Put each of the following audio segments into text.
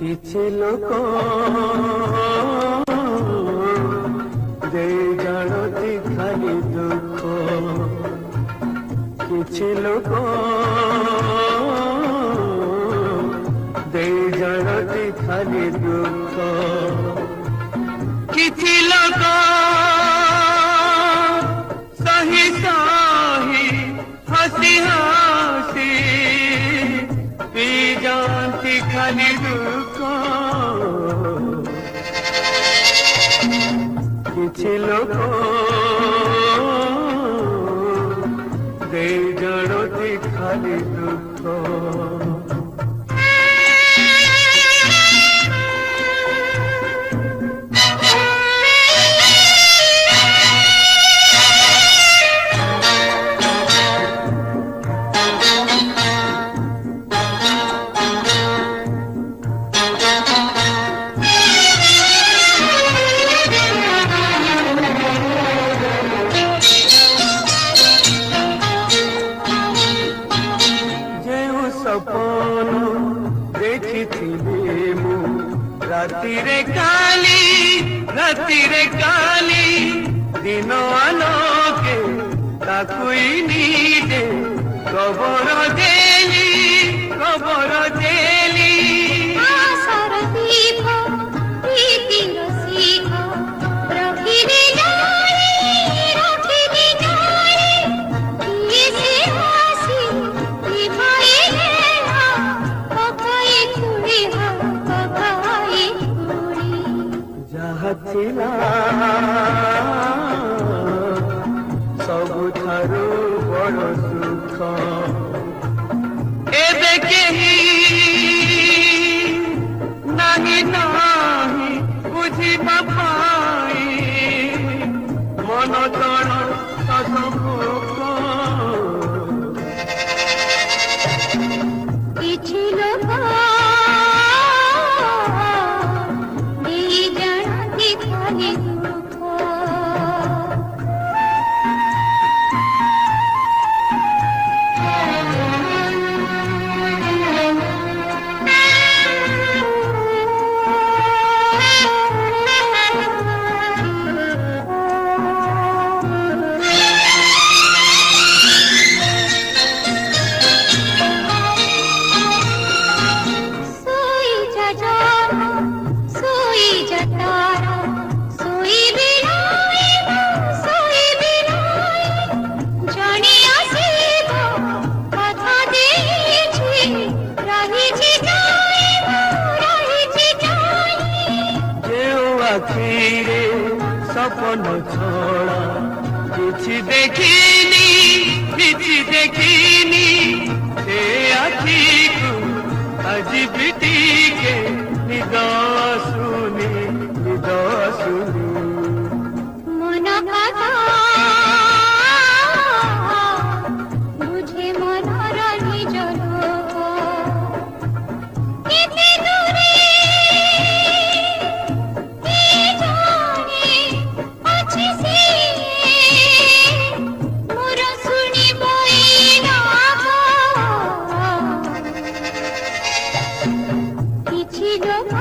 କିଛି ଲୋକ ଦେଇ ଜାଣନ୍ତି ଖାଲି ଦୁଃଖ, କିଛି ଲୋକ ଦେଇ ଜାଣନ୍ତି ଖାଲି ଦୁଃଖ, କିଛି ଲୋକ ସହି ସହି ହସି ହସି ପିଇ ଯାଆନ୍ତି ଖାଲି ଦୁଃଖ, କିଛି ଲୋକ ଦେଇ ଜାଣନ୍ତି ଖାଲି ଦୁଃଖ। सपन देखिथिली मु रातिरे काली दिन आलोके ताकुई नीजे खबर देली आशर दीप प्रीतिर शिख रखिले जाई किए से आसी दिवाइले पकाई खुड़ी जहा थिला सबुठारु बड़ सुख एबे केही नाही बुझिबा पाई मन तण ससुख, किछि लोक देई जाणति खाली दुःख, सोई जतारा सोई बिनाई जानी आसीब कथा देछि रहिछि जाई जेउ आखिरे सपन छड़ा କିଛି ଦେଖିନି ସେ ଆଖିକୁ ଆଜି ବି ଟିକେ ନିଦ ଶୁନି मन कथा बुझे मनर निज लोक, केते दूरे के जाने अछि से मोर शुणिबई नाग, किछि लोक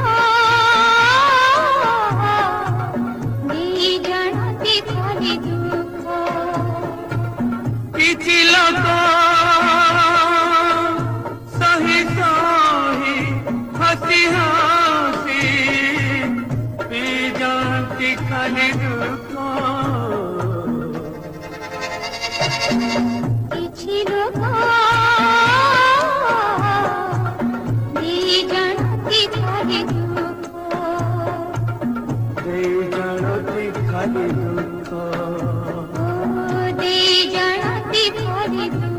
देई जाणति खाली दुःख, କିଛି ଲୋକ ସହି ସହି ହସି ହସି ପିଇ ଯାଆନ୍ତି ଖାଲି ଦୁଃଖ, किछि लोक देई जाणति खाली दुःख, ଦେଇ ଜାଣନ୍ତି ଖାଲି ଦୁଃଖ। देई जाणति खाली दुःख।